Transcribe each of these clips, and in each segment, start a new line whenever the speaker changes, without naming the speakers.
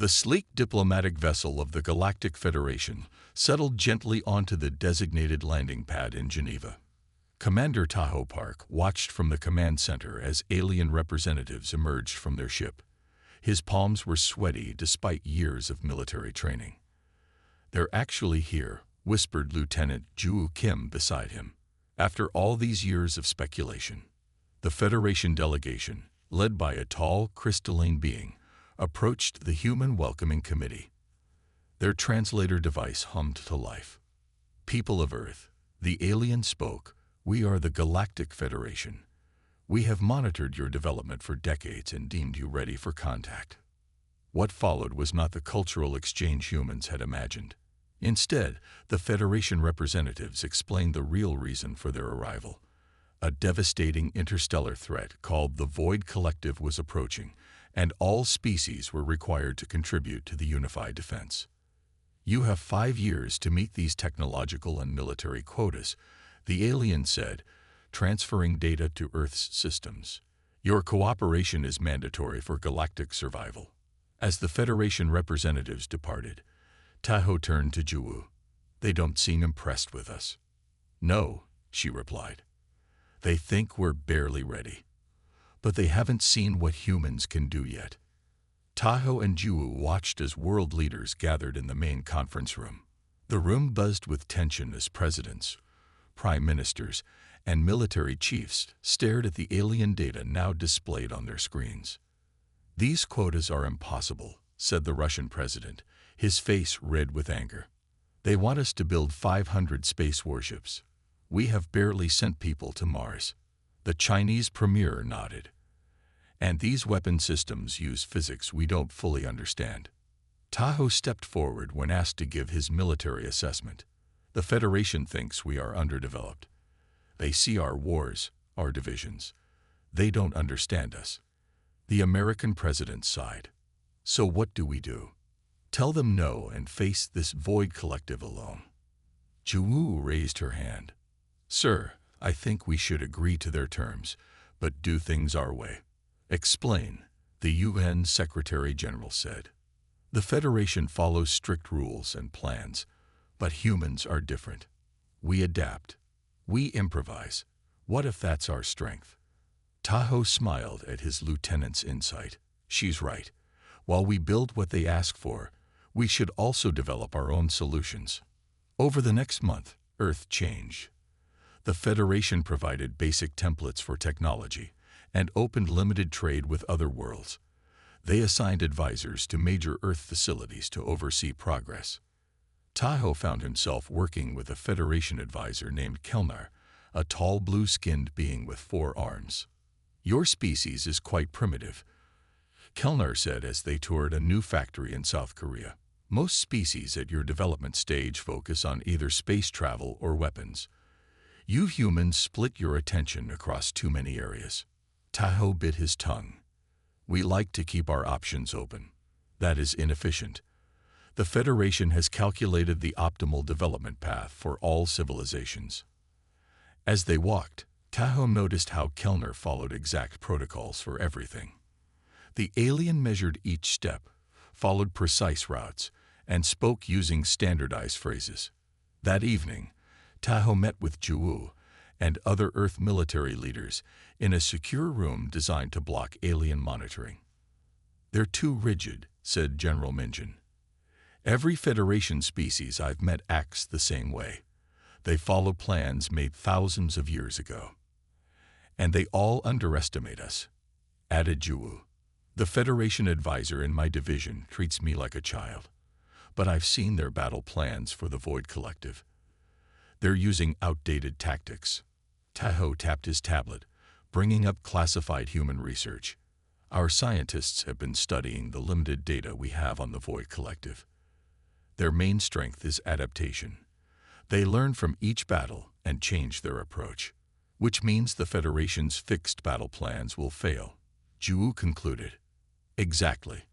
The sleek diplomatic vessel of the Galactic Federation settled gently onto the designated landing pad in Geneva. Commander Tahoe Park watched from the command center as alien representatives emerged from their ship. His palms were sweaty despite years of military training. "They're actually here," whispered Lieutenant Ju Kim beside him. After all these years of speculation, the Federation delegation, led by a tall, crystalline being, approached the human welcoming committee. Their translator device hummed to life. "People of Earth," the alien spoke, "we are the Galactic Federation. We have monitored your development for decades and deemed you ready for contact." What followed was not the cultural exchange humans had imagined. Instead, the Federation representatives explained the real reason for their arrival. A devastating interstellar threat called the Void Collective was approaching, and all species were required to contribute to the unified defense. "You have 5 years to meet these technological and military quotas," the alien said, transferring data to Earth's systems. "Your cooperation is mandatory for galactic survival." As the Federation representatives departed, Tahoe turned to Ju. "They don't seem impressed with us." "No," she replied. "They think we're barely ready. But they haven't seen what humans can do yet." Tahoe and Ju watched as world leaders gathered in the main conference room. The room buzzed with tension as presidents, prime ministers, and military chiefs stared at the alien data now displayed on their screens. "These quotas are impossible," said the Russian president, his face red with anger. "They want us to build 500 space warships. We have barely sent people to Mars." The Chinese premier nodded. "And these weapon systems use physics we don't fully understand." Tahoe stepped forward when asked to give his military assessment. "The Federation thinks we are underdeveloped. They see our wars, our divisions. They don't understand us." The American president sighed. "So what do we do? Tell them no and face this Void Collective alone?" Ju raised her hand. "Sir, I think we should agree to their terms, but do things our way." "Explain," the UN Secretary General said. "The Federation follows strict rules and plans, but humans are different. We adapt. We improvise. What if that's our strength?" Tahoe smiled at his lieutenant's insight. "She's right. While we build what they ask for, we should also develop our own solutions." Over the next month, Earth changed. The Federation provided basic templates for technology and opened limited trade with other worlds. They assigned advisors to major Earth facilities to oversee progress. Tahoe found himself working with a Federation advisor named Kelnar, a tall blue-skinned being with 4 arms. "Your species is quite primitive," Kelnar said as they toured a new factory in South Korea. "Most species at your development stage focus on either space travel or weapons. You humans split your attention across too many areas." Tahoe bit his tongue. "We like to keep our options open. That is inefficient. The Federation has calculated the optimal development path for all civilizations." As they walked, Tahoe noticed how Kelnar followed exact protocols for everything. The alien measured each step, followed precise routes, and spoke using standardized phrases. That evening, Tahoe met with Ju and other Earth military leaders in a secure room designed to block alien monitoring. "They're too rigid," said General Minjin. "Every Federation species I've met acts the same way. They follow plans made thousands of years ago. And they all underestimate us," added Ju. "The Federation advisor in my division treats me like a child. But I've seen their battle plans for the Void Collective. They're using outdated tactics." Tahoe tapped his tablet, bringing up classified human research. "Our scientists have been studying the limited data we have on the Void Collective. Their main strength is adaptation. They learn from each battle and change their approach, which means the Federation's fixed battle plans will fail," Ju concluded. "Exactly.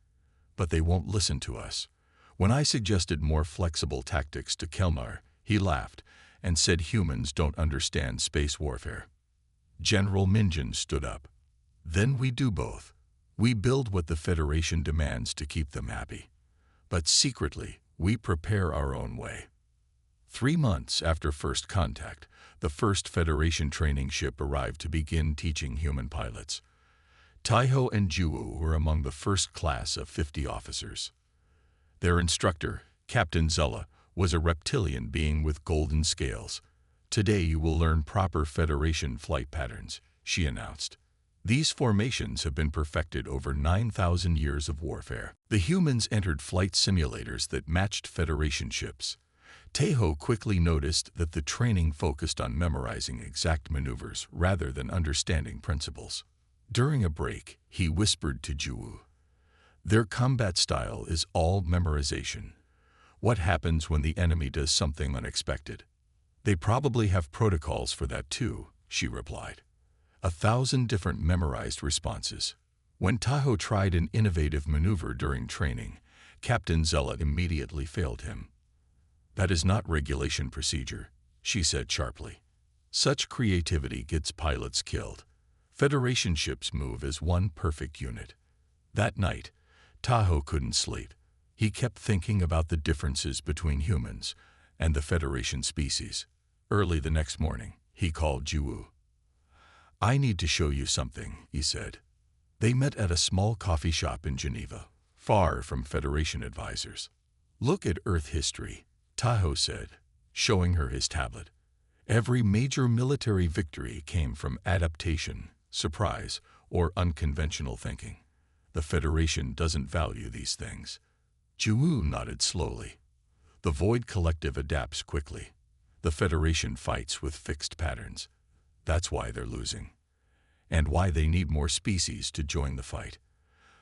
But they won't listen to us." When I suggested more flexible tactics to Kelnar, he laughed and said humans don't understand space warfare. General Minjin stood up. "Then we do both. We build what the Federation demands to keep them happy. But secretly, we prepare our own way. 3 months after first contact, the first Federation training ship arrived to begin teaching human pilots. Taiho and Juwu were among the first class of 50 officers. Their instructor, Captain Zella, was a reptilian being with golden scales. "Today you will learn proper Federation flight patterns," she announced. "These formations have been perfected over 9,000 years of warfare." The humans entered flight simulators that matched Federation ships. Taiho quickly noticed that the training focused on memorizing exact maneuvers rather than understanding principles. During a break, he whispered to Juwu, "Their combat style is all memorization. What happens when the enemy does something unexpected?" "They probably have protocols for that too," she replied. 1,000 different memorized responses. When Taiho tried an innovative maneuver during training, Captain Zella immediately failed him. "That is not regulation procedure," she said sharply. "Such creativity gets pilots killed. Federation ships move as one perfect unit." That night, Taiho couldn't sleep. He kept thinking about the differences between humans and the Federation species. Early the next morning, he called Juwu. "I need to show you something," he said. They met at a small coffee shop in Geneva, far from Federation advisors. "Look at Earth history," Taiho said, showing her his tablet. "Every major military victory came from adaptation, surprise, or unconventional thinking. The Federation doesn't value these things." Juwu nodded slowly. "The Void Collective adapts quickly. The Federation fights with fixed patterns. That's why they're losing. And why they need more species to join the fight.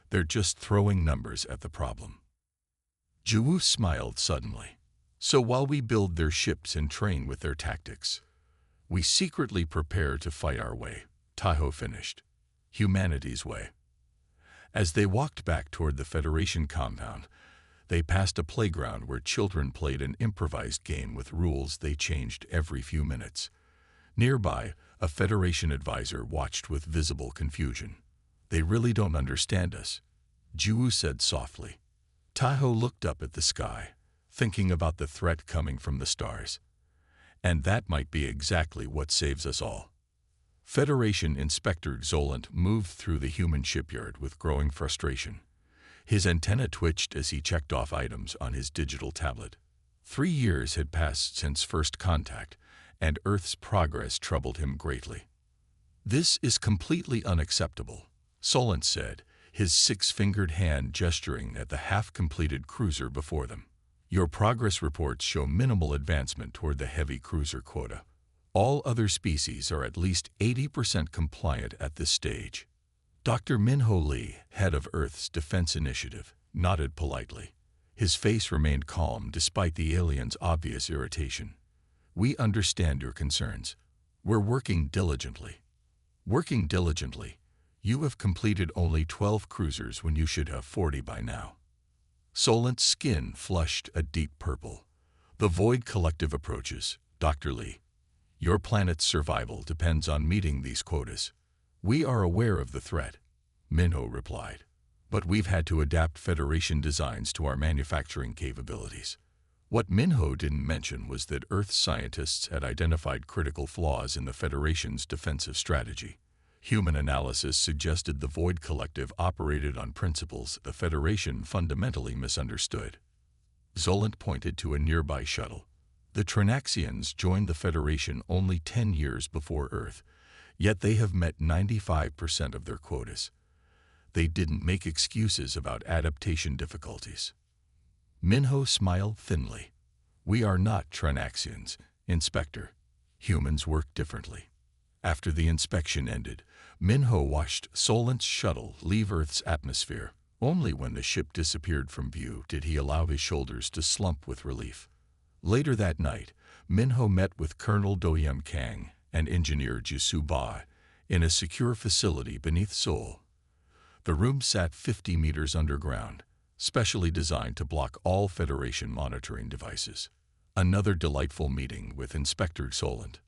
They're just throwing numbers at the problem." Juwu smiled suddenly. "So while we build their ships and train with their tactics, we secretly prepare to fight our way," Taiho finished. "Humanity's way." As they walked back toward the Federation compound, they passed a playground where children played an improvised game with rules they changed every few minutes. Nearby, a Federation advisor watched with visible confusion. "They really don't understand us," Juwu said softly. Taiho looked up at the sky, thinking about the threat coming from the stars. And that might be exactly what saves us all. Federation Inspector Zolant moved through the human shipyard with growing frustration. His antenna twitched as he checked off items on his digital tablet. 3 years had passed since first contact, and Earth's progress troubled him greatly. "This is completely unacceptable," Zolant said, his 6-fingered hand gesturing at the half-completed cruiser before them. "Your progress reports show minimal advancement toward the heavy cruiser quota. All other species are at least 80% compliant at this stage." Dr. Minho Lee, head of Earth's Defense Initiative, nodded politely. His face remained calm despite the alien's obvious irritation. "We understand your concerns. We're working diligently." "Working diligently? You have completed only 12 cruisers when you should have 40 by now." Solent's skin flushed a deep purple. "The Void Collective approaches, Dr. Lee. Your planet's survival depends on meeting these quotas." "We are aware of the threat," Minho replied. "But we've had to adapt Federation designs to our manufacturing capabilities." What Minho didn't mention was that Earth scientists had identified critical flaws in the Federation's defensive strategy. Human analysis suggested the Void Collective operated on principles the Federation fundamentally misunderstood. Zolant pointed to a nearby shuttle. "The Trinaxians joined the Federation only 10 years before Earth, yet they have met 95% of their quotas. They didn't make excuses about adaptation difficulties." Minho smiled thinly. "We are not Trinaxians, Inspector. Humans work differently." After the inspection ended, Minho watched Solent's shuttle leave Earth's atmosphere. Only when the ship disappeared from view did he allow his shoulders to slump with relief. Later that night, Minho met with Colonel Doyem Kang and Engineer Jisu Ba in a secure facility beneath Seoul. The room sat 50 meters underground, specially designed to block all Federation monitoring devices. "Another delightful meeting with Inspector Zolant?"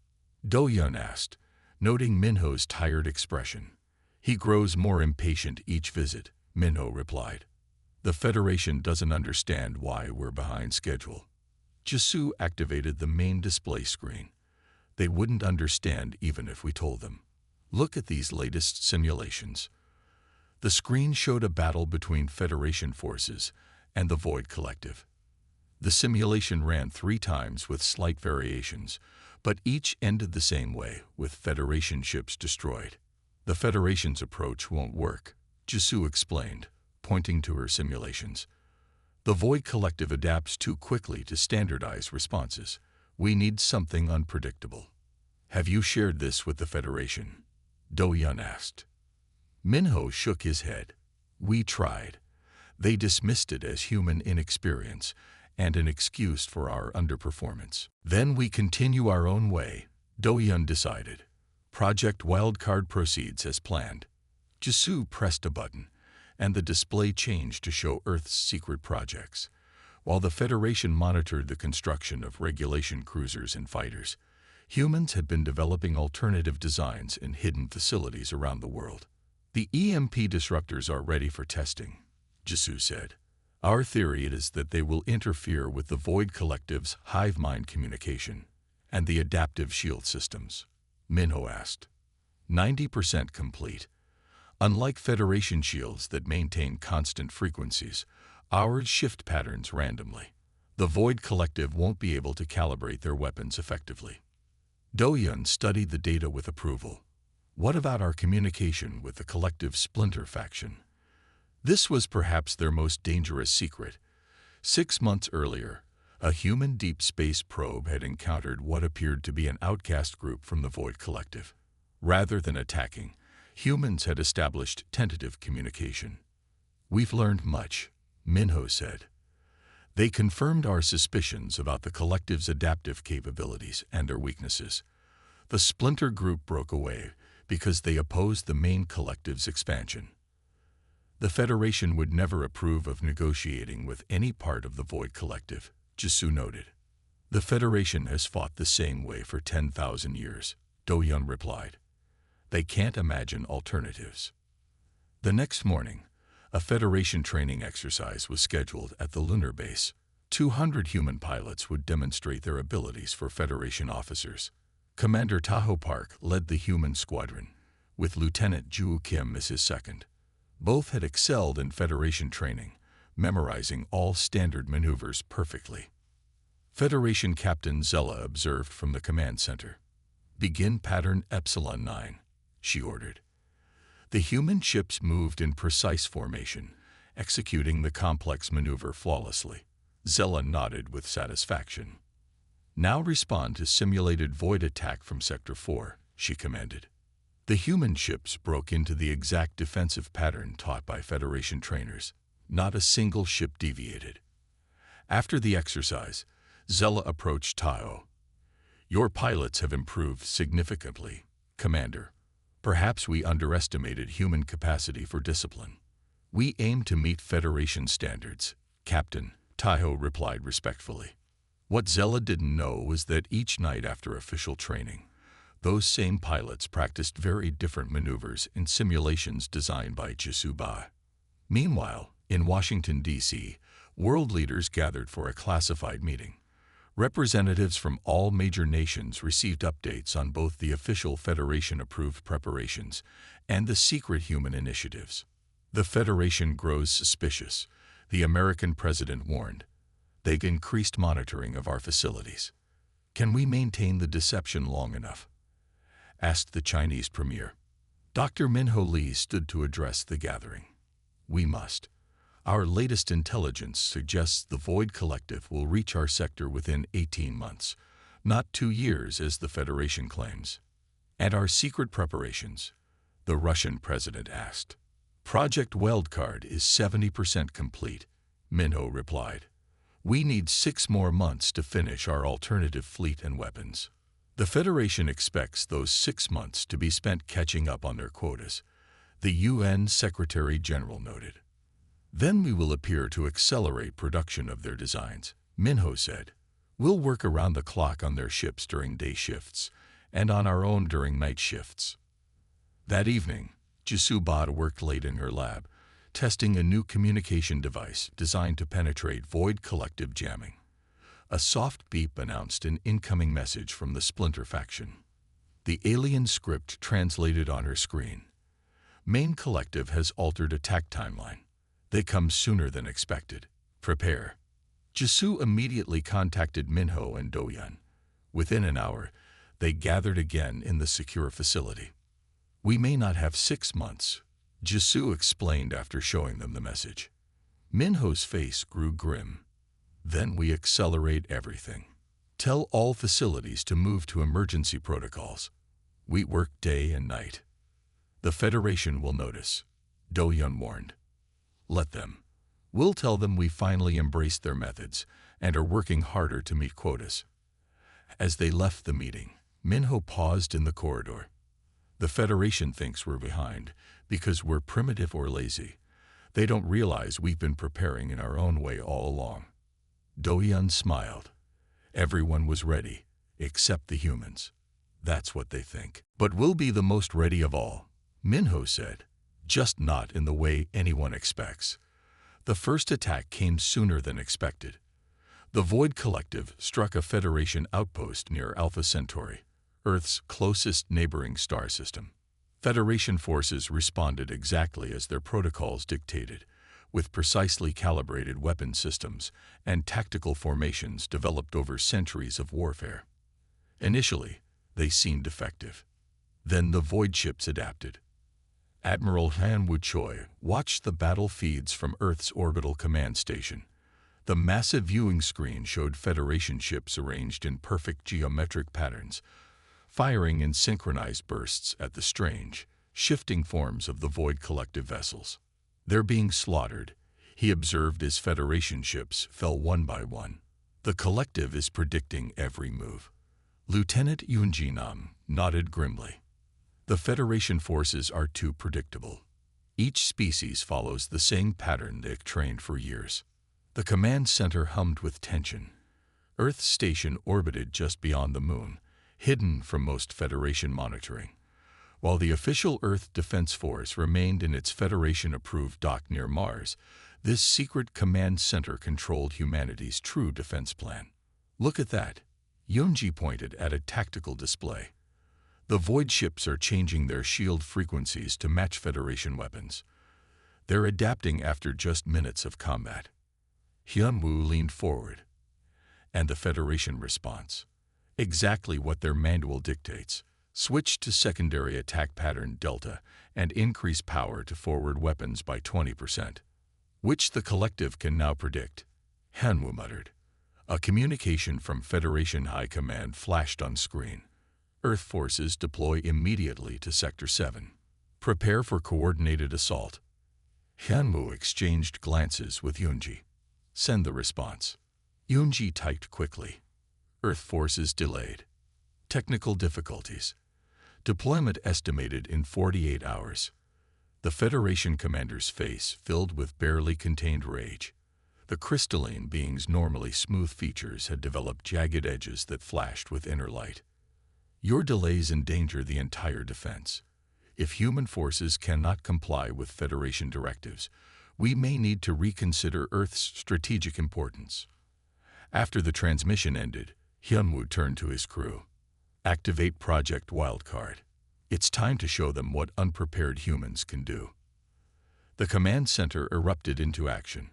Doyem asked, noting Minho's tired expression. "He grows more impatient each visit," Minho replied. The Federation doesn't understand why we're behind schedule. Jisoo activated the main display screen. They wouldn't understand even if we told them. Look at these latest simulations. The screen showed a battle between Federation forces and the Void Collective. The simulation ran 3 times with slight variations, but each ended the same way, with Federation ships destroyed. The Federation's approach won't work, Jisoo explained, pointing to her simulations. The Void Collective adapts too quickly to standardized responses. We need something unpredictable. Have you shared this with the Federation? Do-yeon asked. Minho shook his head. We tried. They dismissed it as human inexperience and an excuse for our underperformance. Then we continue our own way, Do-yeon decided. Project Wildcard proceeds as planned. Jisoo pressed a button, and the display changed to show Earth's secret projects. While the Federation monitored the construction of regulation cruisers and fighters, humans had been developing alternative designs in hidden facilities around the world. The EMP disruptors are ready for testing, Jisoo said. Our theory is that they will interfere with the Void Collective's hive mind communication and the adaptive shield systems. Minho asked. 90% complete. Unlike Federation shields that maintain constant frequencies, ours shift patterns randomly. The Void Collective won't be able to calibrate their weapons effectively. Do-yeon studied the data with approval. What about our communication with the Collective Splinter faction? This was perhaps their most dangerous secret. 6 months earlier, a human deep space probe had encountered what appeared to be an outcast group from the Void Collective. Rather than attacking, humans had established tentative communication. We've learned much, Minho said. They confirmed our suspicions about the Collective's adaptive capabilities and their weaknesses. The Splinter group broke away because they opposed the main Collective's expansion. The Federation would never approve of negotiating with any part of the Void Collective, Jisoo noted. The Federation has fought the same way for 10,000 years, Do-yeon replied. They can't imagine alternatives. The next morning, a Federation training exercise was scheduled at the lunar base. 200 human pilots would demonstrate their abilities for Federation officers. Commander Taho Park led the human squadron, with Lieutenant Joo Kim as his second. Both had excelled in Federation training, memorizing all standard maneuvers perfectly. Federation Captain Zella observed from the command center. Begin pattern Epsilon 9, she ordered. The human ships moved in precise formation, executing the complex maneuver flawlessly. Zella nodded with satisfaction. Now respond to simulated void attack from Sector 4, she commanded. The human ships broke into the exact defensive pattern taught by Federation trainers. Not a single ship deviated. After the exercise, Zella approached Taho. Your pilots have improved significantly, Commander. Perhaps we underestimated human capacity for discipline. We aim to meet Federation standards, Captain, Taho replied respectfully. What Zella didn't know was that each night after official training, those same pilots practiced very different maneuvers in simulations designed by Jisoo Ba. Meanwhile, in Washington, D.C., world leaders gathered for a classified meeting. Representatives from all major nations received updates on both the official Federation-approved preparations and the secret human initiatives. The Federation grows suspicious, the American president warned. They've increased monitoring of our facilities. Can we maintain the deception long enough? Asked the Chinese premier. Dr. Minho Lee stood to address the gathering. We must. Our latest intelligence suggests the Void Collective will reach our sector within 18 months, not 2 years as the Federation claims. And our secret preparations? The Russian president asked. Project Wildcard is 70% complete, Minho replied. We need 6 more months to finish our alternative fleet and weapons. The Federation expects those 6 months to be spent catching up on their quotas, the UN Secretary-General noted. Then we will appear to accelerate production of their designs, Minho said. We'll work around the clock on their ships during day shifts and on our own during night shifts. That evening, Jisoo Ba worked late in her lab, testing a new communication device designed to penetrate void collective jamming. A soft beep announced an incoming message from the Splinter faction. The alien script translated on her screen. Main collective has altered attack timeline. They come sooner than expected. Prepare. Jisoo immediately contacted Minho and Doyun. Within an hour, they gathered again in the secure facility. We may not have 6 months, Jisoo explained after showing them the message. Minho's face grew grim. Then we accelerate everything. Tell all facilities to move to emergency protocols. We work day and night. The Federation will notice, Doyun warned. Let them. We'll tell them we finally embraced their methods and are working harder to meet quotas. As they left the meeting, Minho paused in the corridor. The Federation thinks we're behind because we're primitive or lazy. They don't realize we've been preparing in our own way all along. Doyun smiled. Everyone was ready, except the humans. That's what they think. But we'll be the most ready of all, Minho said, just not in the way anyone expects. The first attack came sooner than expected. The Void Collective struck a Federation outpost near Alpha Centauri, Earth's closest neighboring star system. Federation forces responded exactly as their protocols dictated, with precisely calibrated weapon systems and tactical formations developed over centuries of warfare. Initially, they seemed effective. Then the void ships adapted. Admiral Han Wu-choi watched the battle feeds from Earth's orbital command station. The massive viewing screen showed Federation ships arranged in perfect geometric patterns, firing in synchronized bursts at the strange, shifting forms of the Void Collective vessels. They're being slaughtered, he observed as Federation ships fell one by one. The Collective is predicting every move. Lieutenant Yoonji Nam nodded grimly. The Federation forces are too predictable. Each species follows the same pattern they've trained for years. The command center hummed with tension. Earth's station orbited just beyond the moon, hidden from most Federation monitoring, while the official Earth Defense Force remained in its Federation-approved dock near Mars. This secret command center controlled humanity's true defense plan. Look at that, Yoonji pointed at a tactical display. The void ships are changing their shield frequencies to match Federation weapons. They're adapting after just minutes of combat. Hyun-woo leaned forward. And the Federation response? Exactly what their manual dictates. Switch to secondary attack pattern Delta and increase power to forward weapons by 20%. Which the Collective can now predict, Hyun-woo muttered. A communication from Federation High Command flashed on screen. Earth forces deploy immediately to Sector 7. Prepare for coordinated assault. Hyun-woo exchanged glances with Yoonji. Send the response. Yoonji typed quickly. Earth forces delayed. Technical difficulties. Deployment estimated in 48 hours. The Federation commander's face filled with barely contained rage. The crystalline being's normally smooth features had developed jagged edges that flashed with inner light. Your delays endanger the entire defense. If human forces cannot comply with Federation directives, we may need to reconsider Earth's strategic importance. After the transmission ended, Hyun-woo turned to his crew. Activate Project Wildcard. It's time to show them what unprepared humans can do. The command center erupted into action.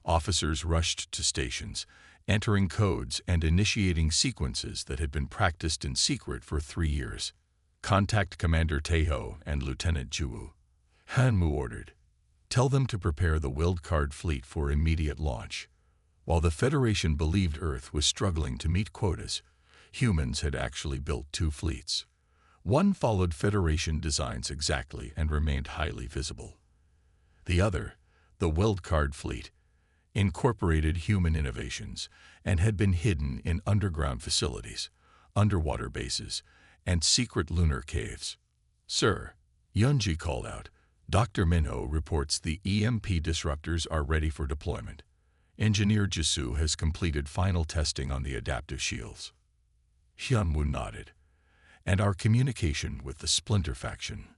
Officers rushed to stations, entering codes and initiating sequences that had been practiced in secret for 3 years. Contact Commander Taeho and Lieutenant Juwoo. Hyun-woo ordered. Tell them to prepare the Wildcard fleet for immediate launch. While the Federation believed Earth was struggling to meet quotas, humans had actually built 2 fleets. One followed Federation designs exactly and remained highly visible. The other, the Wildcard fleet, incorporated human innovations and had been hidden in underground facilities, underwater bases, and secret lunar caves. Sir, Yoonji called out, Dr. Minho reports the EMP disruptors are ready for deployment. Engineer Jisoo has completed final testing on the adaptive shields. Hyun-woo nodded. And our communication with the Splinter faction.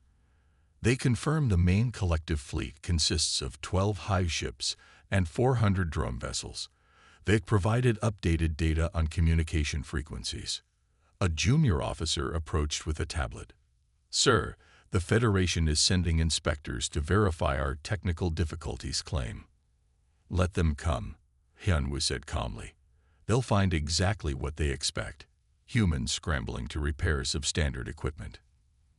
They confirm the main collective fleet consists of 12 hive ships and 400 drone vessels. They provided updated data on communication frequencies. A junior officer approached with a tablet. "Sir, the Federation is sending inspectors to verify our technical difficulties claim." "Let them come," Hyunwoo said calmly. "They'll find exactly what they expect, humans scrambling to repair substandard equipment.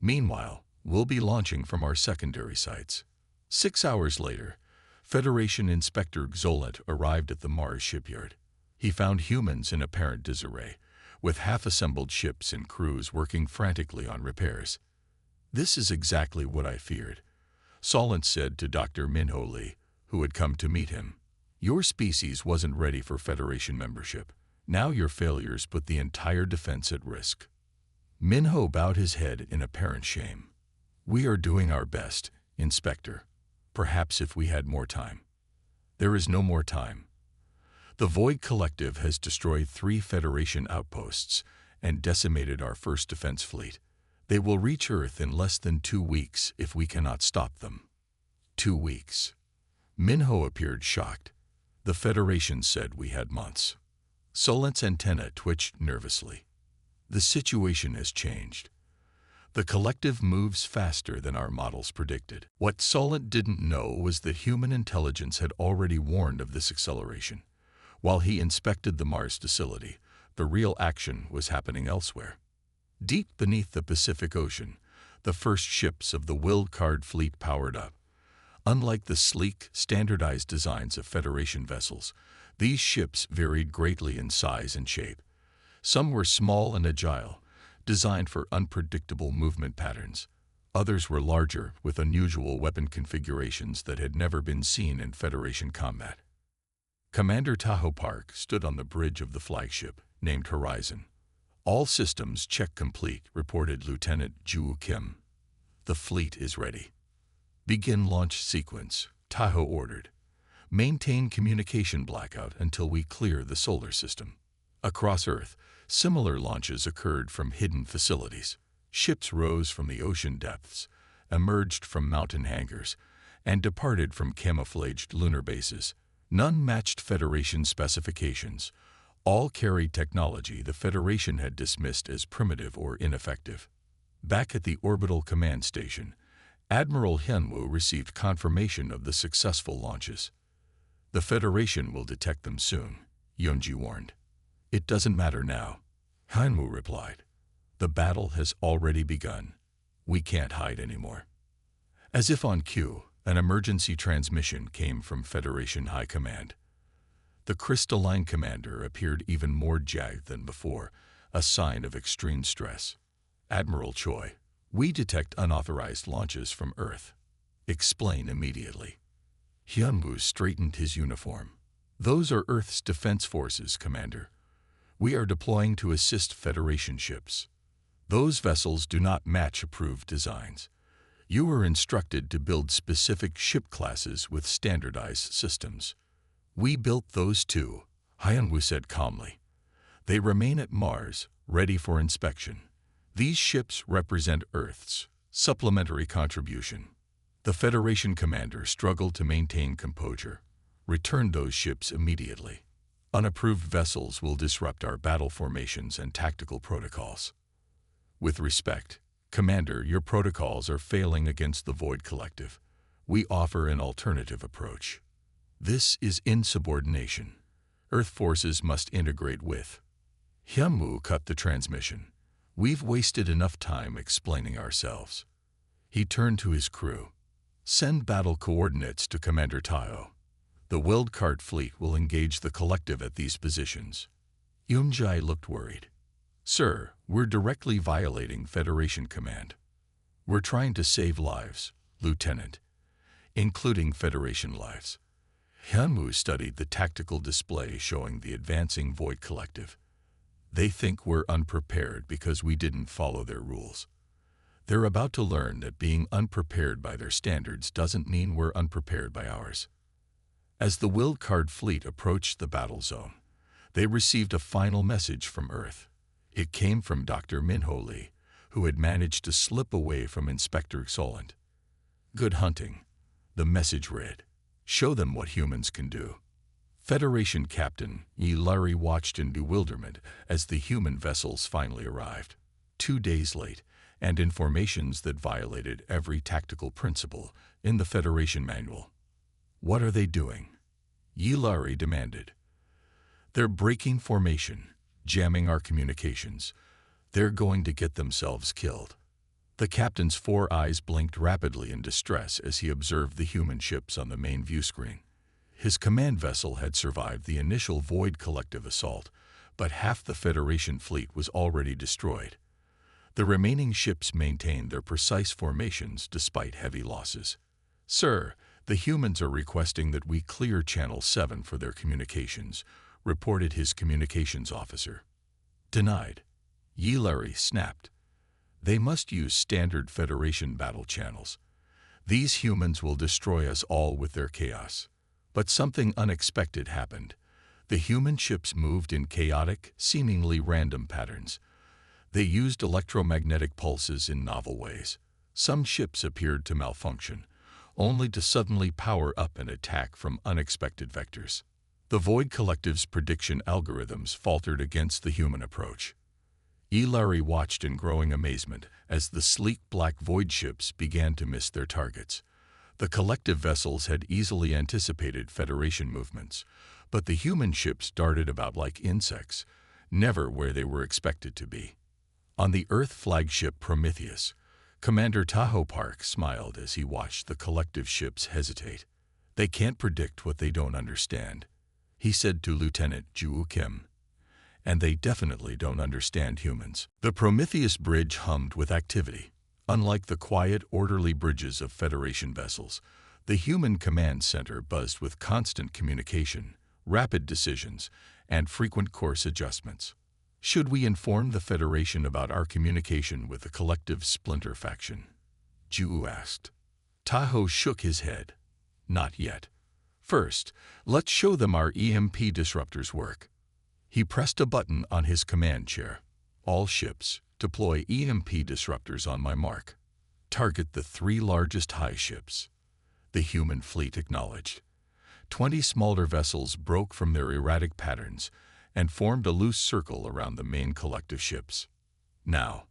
Meanwhile, we'll be launching from our secondary sites." 6 hours later, Federation Inspector Xolant arrived at the Mars shipyard. He found humans in apparent disarray, with half-assembled ships and crews working frantically on repairs. "This is exactly what I feared," Xolant said to Dr. Minho Lee, who had come to meet him. "Your species wasn't ready for Federation membership. Now your failures put the entire defense at risk." Minho bowed his head in apparent shame. "We are doing our best, Inspector. Perhaps if we had more time." "There is no more time. The Void Collective has destroyed 3 Federation outposts and decimated our first defense fleet. They will reach Earth in less than 2 weeks if we cannot stop them." 2 weeks. Minho appeared shocked. "The Federation said we had months." Solent's antenna twitched nervously. "The situation has changed. The collective moves faster than our models predicted." What Solent didn't know was that human intelligence had already warned of this acceleration. While he inspected the Mars facility, the real action was happening elsewhere. Deep beneath the Pacific Ocean, the first ships of the Wildcard fleet powered up. Unlike the sleek, standardized designs of Federation vessels, these ships varied greatly in size and shape. Some were small and agile, designed for unpredictable movement patterns. Others were larger, with unusual weapon configurations that had never been seen in Federation combat. Commander Tahoe Park stood on the bridge of the flagship, named Horizon. "All systems check complete," reported Lieutenant Ju Kim. "The fleet is ready." "Begin launch sequence," Tahoe ordered. "Maintain communication blackout until we clear the solar system." Across Earth, similar launches occurred from hidden facilities. Ships rose from the ocean depths, emerged from mountain hangars, and departed from camouflaged lunar bases. None matched Federation specifications. All carried technology the Federation had dismissed as primitive or ineffective. Back at the orbital command station, Admiral Hyunwoo received confirmation of the successful launches. "The Federation will detect them soon," Yeonji warned. "It doesn't matter now," Hyunwoo replied. "The battle has already begun. We can't hide anymore." As if on cue, an emergency transmission came from Federation High Command. The crystalline commander appeared even more jagged than before, a sign of extreme stress. "Admiral Choi, we detect unauthorized launches from Earth. Explain immediately." Hyunwoo straightened his uniform. "Those are Earth's defense forces, Commander. We are deploying to assist Federation ships. Those vessels do not match approved designs. You were instructed to build specific ship classes with standardized systems. We built those too," Hyunwoo said calmly. "They remain at Mars, ready for inspection. These ships represent Earth's supplementary contribution." The Federation commander struggled to maintain composure. "Return those ships immediately. Unapproved vessels will disrupt our battle formations and tactical protocols." "With respect, Commander, your protocols are failing against the Void Collective. We offer an alternative approach." "This is insubordination. Earth forces must integrate with." Hyunwoo cut the transmission. "We've wasted enough time explaining ourselves." He turned to his crew. "Send battle coordinates to Commander Tahoe. The Wildcard fleet will engage the collective at these positions." Yoonjae looked worried. "Sir, we're directly violating Federation command." "We're trying to save lives, Lieutenant, including Federation lives." Hyunwoo studied the tactical display showing the advancing Void Collective. "They think we're unprepared because we didn't follow their rules. They're about to learn that being unprepared by their standards doesn't mean we're unprepared by ours." As the Wildcard fleet approached the battle zone, they received a final message from Earth. It came from Dr. Minho Lee, who had managed to slip away from Inspector Solent. Good hunting, the message read. Show them what humans can do. Federation Captain Larry watched in bewilderment as the human vessels finally arrived. 2 days late, and informations that violated every tactical principle in the Federation manual. What are they doing? Larry demanded. They're breaking formation, jamming our communications. They're going to get themselves killed. The captain's 4 eyes blinked rapidly in distress as he observed the human ships on the main view screen. His command vessel had survived the initial Void Collective assault, but half the Federation fleet was already destroyed. The remaining ships maintained their precise formations despite heavy losses. Sir, the humans are requesting that we clear Channel 7 for their communications, reported his communications officer. Denied. Larry snapped. They must use standard Federation battle channels. These humans will destroy us all with their chaos. But something unexpected happened. The human ships moved in chaotic, seemingly random patterns. They used electromagnetic pulses in novel ways. Some ships appeared to malfunction, only to suddenly power up and attack from unexpected vectors. The Void Collective's prediction algorithms faltered against the human approach. Larry watched in growing amazement as the sleek black Void ships began to miss their targets. The collective vessels had easily anticipated Federation movements, but the human ships darted about like insects, never where they were expected to be. On the Earth flagship Prometheus, Commander Tahoe Park smiled as he watched the collective ships hesitate. They can't predict what they don't understand, he said to Lieutenant Ju Kim. And they definitely don't understand humans. The Prometheus bridge hummed with activity. Unlike the quiet, orderly bridges of Federation vessels, the human command center buzzed with constant communication, rapid decisions, and frequent course adjustments. Should we inform the Federation about our communication with the collective splinter faction? Ju asked. Tahoe shook his head. Not yet. First, let's show them our EMP disruptors work. He pressed a button on his command chair. All ships, deploy EMP disruptors on my mark. Target the 3 largest high ships. The human fleet acknowledged. 20 smaller vessels broke from their erratic patterns and formed a loose circle around the main collective ships. Now,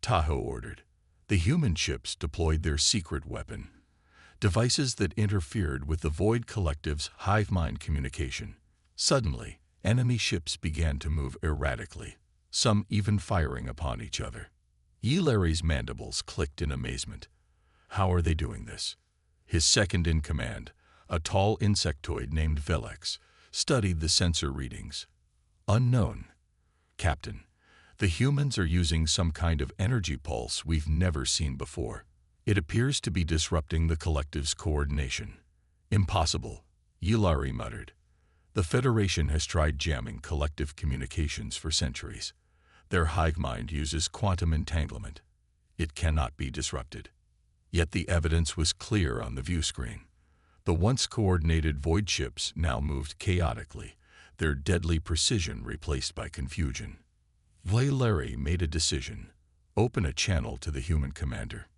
Tahoe ordered. The human ships deployed their secret weapon, devices that interfered with the Void Collective's hive mind communication. Suddenly, enemy ships began to move erratically, some even firing upon each other. Larry's mandibles clicked in amazement. How are they doing this? His second-in-command, a tall insectoid named Velex, studied the sensor readings. Unknown. Captain, the humans are using some kind of energy pulse we've never seen before. It appears to be disrupting the collective's coordination. Impossible, Larry muttered. The Federation has tried jamming collective communications for centuries. Their hive mind uses quantum entanglement. It cannot be disrupted. Yet the evidence was clear on the view screen. The once coordinated Void ships now moved chaotically, their deadly precision replaced by confusion. Larry made a decision. Open a channel to the human commander.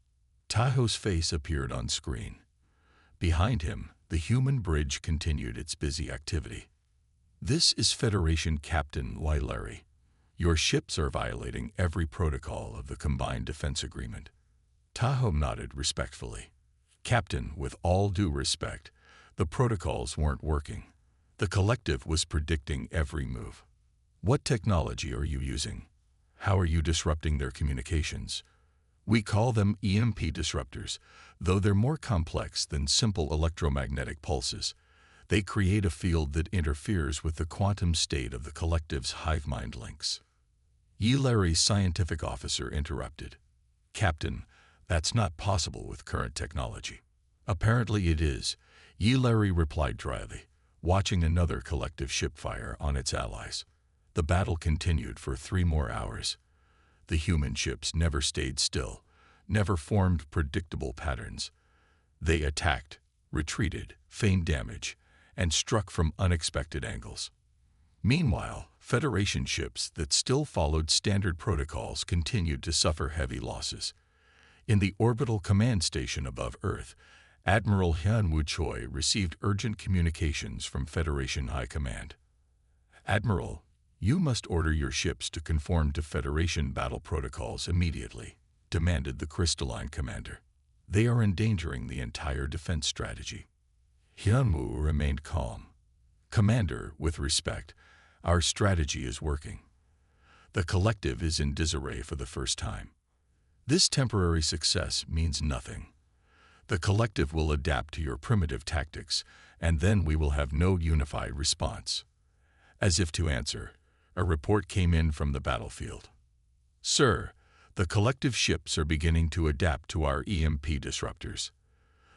Tahoe's face appeared on screen. Behind him, the human bridge continued its busy activity. This is Federation Captain Larry. Your ships are violating every protocol of the Combined Defense Agreement. Tahoe nodded respectfully. Captain, with all due respect, the protocols weren't working. The collective was predicting every move. What technology are you using? How are you disrupting their communications? We call them EMP disruptors, though they're more complex than simple electromagnetic pulses. They create a field that interferes with the quantum state of the collective's hive mind links. Larry's scientific officer interrupted. Captain, that's not possible with current technology. Apparently it is, Larry replied dryly, watching another collective ship fire on its allies. The battle continued for 3 more hours. The human ships never stayed still, never formed predictable patterns. They attacked, retreated, feigned damage, and struck from unexpected angles. Meanwhile, Federation ships that still followed standard protocols continued to suffer heavy losses. In the orbital command station above Earth, Admiral Hyunwoo Choi received urgent communications from Federation High Command. "Admiral, you must order your ships to conform to Federation battle protocols immediately," demanded the crystalline commander. "They are endangering the entire defense strategy." Hyunwoo remained calm. "Commander, with respect, our strategy is working. The collective is in disarray for the first time. This temporary success means nothing. The collective will adapt to your primitive tactics, and then we will have no unified response." As if to answer, a report came in from the battlefield. "Sir, the collective ships are beginning to adapt to our EMP disruptors.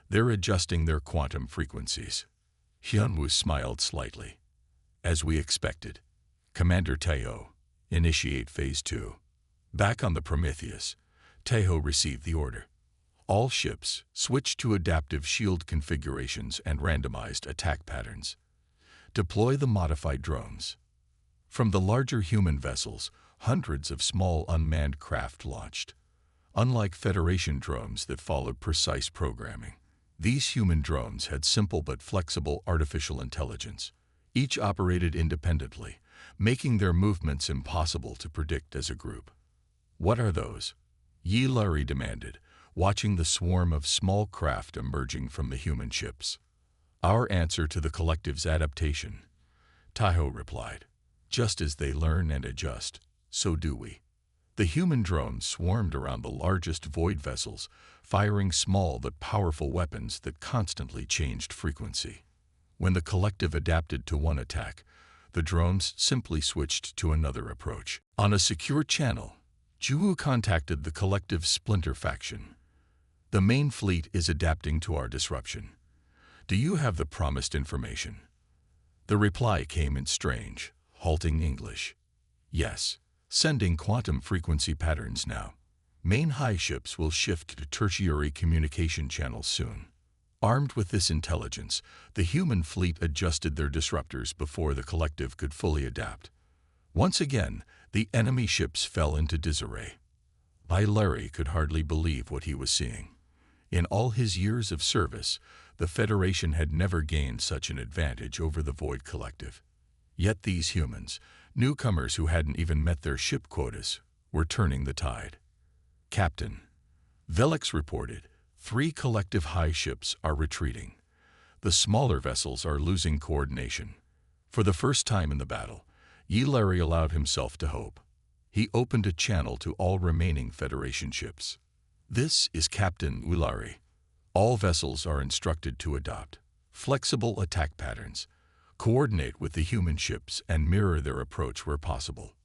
They're adjusting their quantum frequencies." Hyunwoo smiled slightly. "As we expected. Commander Taeho, initiate Phase 2. Back on the Prometheus, Taeho received the order. All ships switch to adaptive shield configurations and randomized attack patterns. Deploy the modified drones." From the larger human vessels, hundreds of small unmanned craft launched. Unlike Federation drones that followed precise programming, these human drones had simple but flexible artificial intelligence. Each operated independently, making their movements impossible to predict as a group. "What are those?" Yi Larry demanded, watching the swarm of small craft emerging from the human ships. "Our answer to the collective's adaptation," Taeho replied. "Just as they learn and adjust, so do we." The human drones swarmed around the largest void vessels, firing small but powerful weapons that constantly changed frequency. When the collective adapted to one attack, the drones simply switched to another approach. On a secure channel, Juwoo contacted the collective's splinter faction. "The main fleet is adapting to our disruption. Do you have the promised information?" The reply came in strange, halting English. "Yes. Sending quantum frequency patterns now. Main high ships will shift to tertiary communication channels soon." Armed with this intelligence, the human fleet adjusted their disruptors before the collective could fully adapt. Once again, the enemy ships fell into disarray. Larry could hardly believe what he was seeing. In all his years of service, the Federation had never gained such an advantage over the Void Collective. Yet these humans, newcomers who hadn't even met their ship quotas, were turning the tide. "Captain," Velix reported, 3 collective high ships are retreating. The smaller vessels are losing coordination. For the first time in the battle, Yi Larry allowed himself to hope. He opened a channel to all remaining Federation ships. "This is Captain Ulari. All vessels are instructed to adopt flexible attack patterns, coordinate with the human ships, and mirror their approach where possible."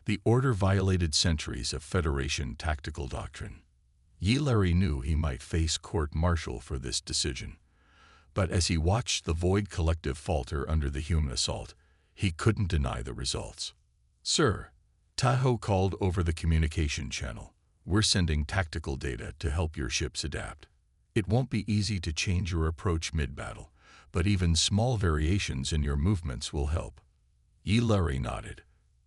The order violated centuries of Federation tactical doctrine. Yi Larry knew he might face court-martial for this decision. But as he watched the Void Collective falter under the human assault, he couldn't deny the results. "Sir," Taeho called over the communication channel, "we're sending tactical data to help your ships adapt. It won't be easy to change your approach mid-battle, but even small variations in your movements will help." Yi Larry nodded.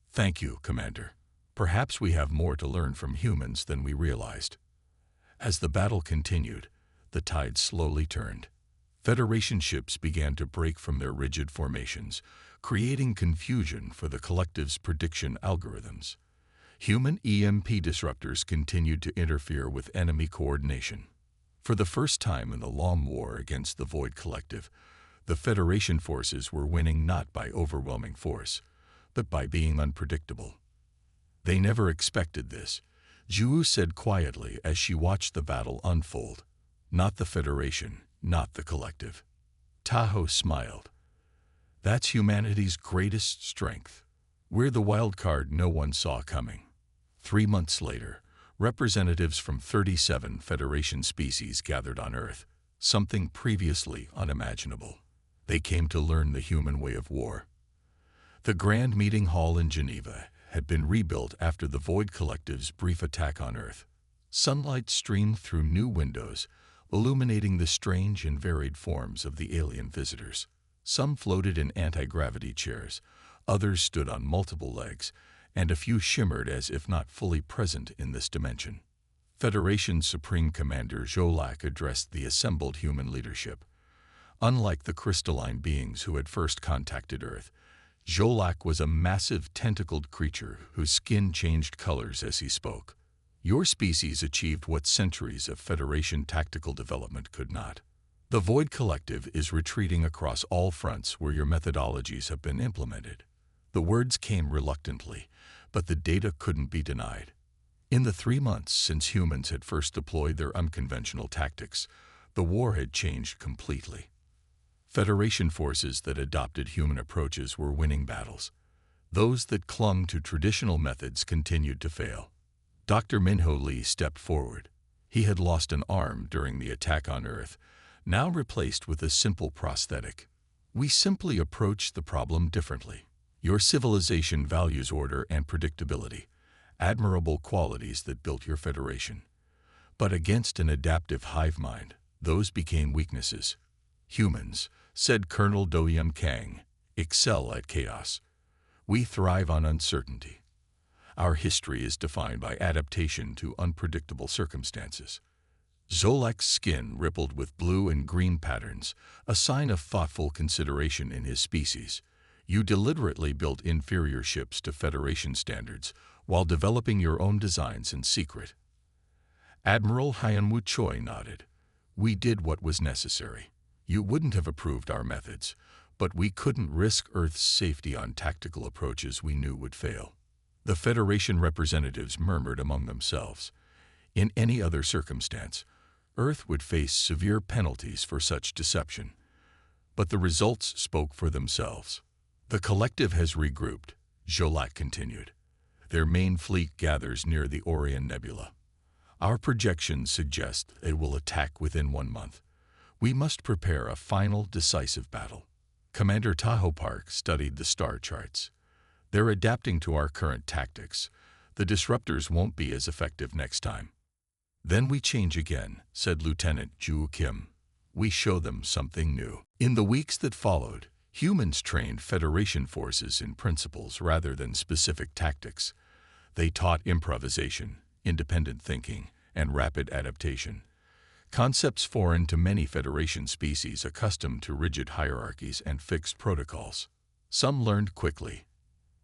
"Thank you, Commander. Perhaps we have more to learn from humans than we realized." As the battle continued, the tide slowly turned. Federation ships began to break from their rigid formations, creating confusion for the collective's prediction algorithms. Human EMP disruptors continued to interfere with enemy coordination. For the first time in the long war against the Void Collective, the Federation forces were winning not by overwhelming force, but by being unpredictable. "They never expected this," Juwoo said quietly as she watched the battle unfold. "Not the Federation, not the collective." Taeho smiled. "That's humanity's greatest strength. We're the wild card no one saw coming." 3 months later, representatives from 37 Federation species gathered on Earth, something previously unimaginable. They came to learn the human way of war. The Grand Meeting Hall in Geneva had been rebuilt after the Void Collective's brief attack on Earth. Sunlight streamed through new windows, illuminating the strange and varied forms of the alien visitors. Some floated in anti-gravity chairs, others stood on multiple legs, and a few shimmered as if not fully present in this dimension. Federation Supreme Commander Jolak addressed the assembled human leadership. Unlike the crystalline beings who had first contacted Earth, Jolak was a massive tentacled creature whose skin changed colors as he spoke. Your species achieved what centuries of Federation tactical development could not. The Void Collective is retreating across all fronts where your methodologies have been implemented. The words came reluctantly, but the data couldn't be denied. In the 3 months since humans had first deployed their unconventional tactics, the war had changed completely. Federation forces that adopted human approaches were winning battles. Those that clung to traditional methods continued to fail. Dr. Minho Lee stepped forward. He had lost an arm during the attack on Earth, now replaced with a simple prosthetic. We simply approached the problem differently. Your civilization values order and predictability, admirable qualities that built your Federation. But against an adaptive hive mind, those became weaknesses. Humans, said Colonel Do-Yum Kang, excel at chaos. We thrive on uncertainty. Our history is defined by adaptation to unpredictable circumstances. Zolak's skin rippled with blue and green patterns, a sign of thoughtful consideration in his species. You deliberately built inferior ships to Federation standards while developing your own designs in secret. Admiral Hyunwoo Choi nodded. We did what was necessary. You wouldn't have approved our methods, but we couldn't risk Earth's safety on tactical approaches we knew would fail. The Federation representatives murmured among themselves. In any other circumstance, Earth would face severe penalties for such deception. But the results spoke for themselves. The collective has regrouped, Jolak continued. Their main fleet gathers near the Orion Nebula. Our projections suggest it will attack within 1 month. We must prepare a final, decisive battle. Commander Tahoe Park studied the star charts. They're adapting to our current tactics. The disruptors won't be as effective next time. Then we change again, said Lieutenant Ju Kim. We show them something new. In the weeks that followed, humans trained Federation forces in principles rather than specific tactics. They taught improvisation, independent thinking, and rapid adaptation. Concepts foreign to many Federation species accustomed to rigid hierarchies and fixed protocols. Some learned quickly.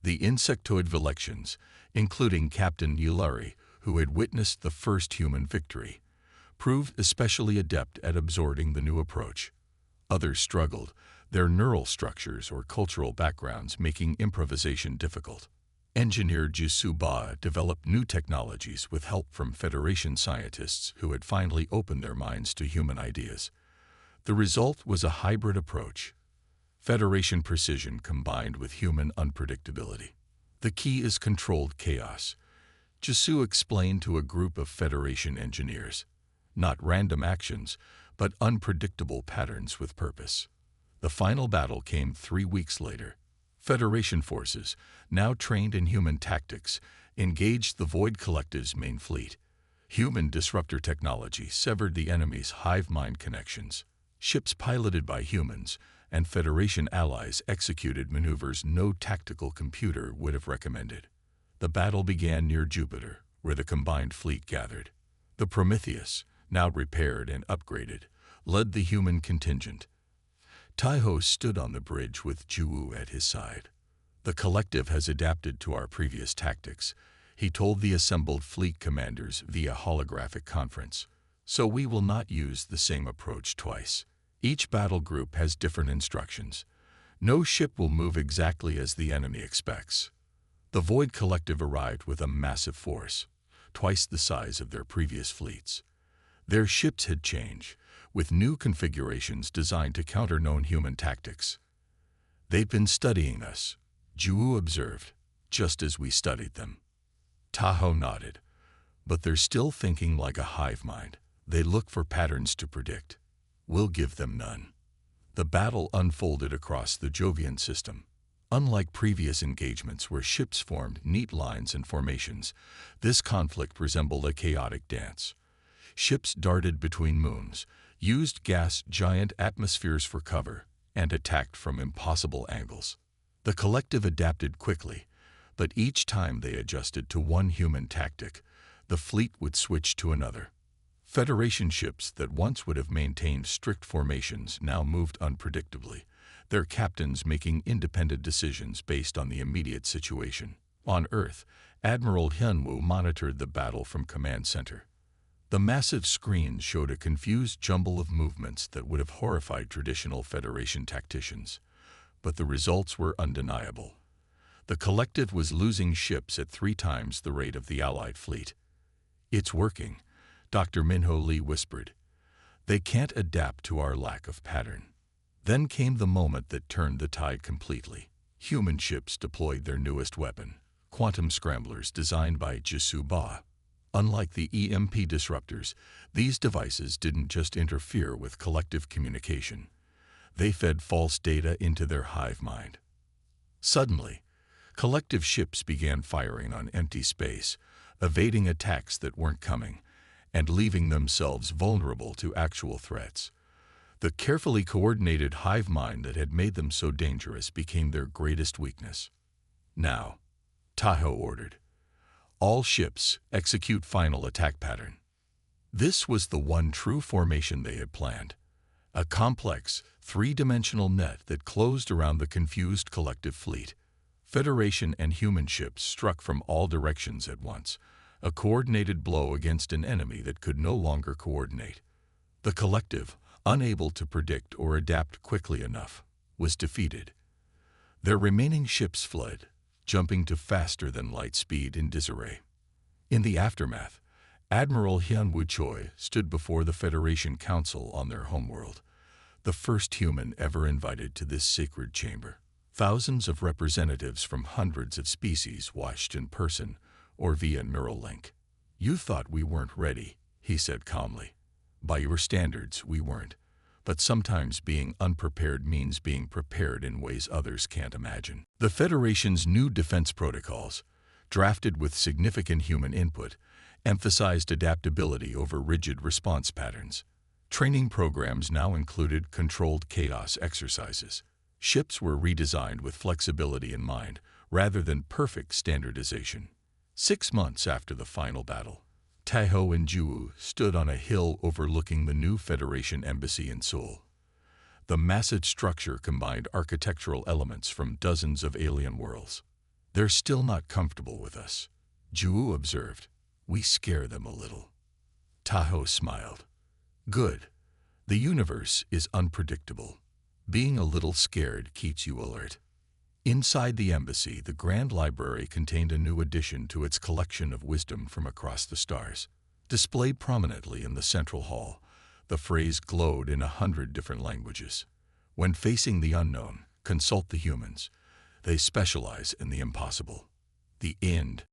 The insectoid Vilections, including Captain Yulari, who had witnessed the first human victory, proved especially adept at absorbing the new approach. Others struggled, their neural structures or cultural backgrounds making improvisation difficult. Engineer Jisoo Ba developed new technologies with help from Federation scientists who had finally opened their minds to human ideas. The result was a hybrid approach. Federation precision combined with human unpredictability. The key is controlled chaos, Jisoo explained to a group of Federation engineers. Not random actions, but unpredictable patterns with purpose. The final battle came 3 weeks later. Federation forces, now trained in human tactics, engaged the Void Collective's main fleet. Human disruptor technology severed the enemy's hive mind connections. Ships piloted by humans and Federation allies executed maneuvers no tactical computer would have recommended. The battle began near Jupiter, where the combined fleet gathered. The Prometheus, now repaired and upgraded, led the human contingent. Taiho stood on the bridge with Ju at his side. The collective has adapted to our previous tactics, he told the assembled fleet commanders via holographic conference. So we will not use the same approach twice. Each battle group has different instructions. No ship will move exactly as the enemy expects. The Void Collective arrived with a massive force, twice the size of their previous fleets. Their ships had changed, with new configurations designed to counter known human tactics. They've been studying us, Ju observed, just as we studied them. Tahoe nodded. But they're still thinking like a hive mind. They look for patterns to predict. We'll give them none. The battle unfolded across the Jovian system. Unlike previous engagements where ships formed neat lines and formations, this conflict resembled a chaotic dance. Ships darted between moons, used gas giant atmospheres for cover, and attacked from impossible angles. The collective adapted quickly, but each time they adjusted to one human tactic, the fleet would switch to another. Federation ships that once would have maintained strict formations now moved unpredictably, their captains making independent decisions based on the immediate situation. On Earth, Admiral Hyunwoo monitored the battle from Command Center. The massive screens showed a confused jumble of movements that would have horrified traditional Federation tacticians. But the results were undeniable. The collective was losing ships at 3 times the rate of the Allied fleet. "It's working," Dr. Minho Lee whispered. "They can't adapt to our lack of pattern." Then came the moment that turned the tide completely. Human ships deployed their newest weapon, quantum scramblers designed by Jisoo Ba. Unlike the EMP disruptors, these devices didn't just interfere with collective communication. They fed false data into their hive mind. Suddenly, collective ships began firing on empty space, evading attacks that weren't coming, and leaving themselves vulnerable to actual threats. The carefully coordinated hive mind that had made them so dangerous became their greatest weakness. "Now," Tahoe ordered, "all ships execute final attack pattern." This was the one true formation they had planned. A complex, 3-dimensional net that closed around the confused collective fleet. Federation and human ships struck from all directions at once, a coordinated blow against an enemy that could no longer coordinate. The collective, unable to predict or adapt quickly enough, was defeated. Their remaining ships fled, jumping to faster-than-light speed in disarray. In the aftermath, Admiral Hyunwoo Choi stood before the Federation Council on their homeworld, the first human ever invited to this sacred chamber. Thousands of representatives from hundreds of species watched in person or via neural link. "You thought we weren't ready," he said calmly. "By your standards, we weren't. But sometimes being unprepared means being prepared in ways others can't imagine." The Federation's new defense protocols, drafted with significant human input, emphasized adaptability over rigid response patterns. Training programs now included controlled chaos exercises. Ships were redesigned with flexibility in mind, rather than perfect standardization. 6 months after the final battle, Tahoe and Juwu stood on a hill overlooking the new Federation embassy in Seoul. The massive structure combined architectural elements from dozens of alien worlds. "They're still not comfortable with us," Juwu observed. "We scare them a little." Tahoe smiled. "Good. The universe is unpredictable. Being a little scared keeps you alert." Inside the embassy, the Grand Library contained a new addition to its collection of wisdom from across the stars. Displayed prominently in the central hall, the phrase glowed in 100 different languages. "When facing the unknown, consult the humans. They specialize in the impossible." The end.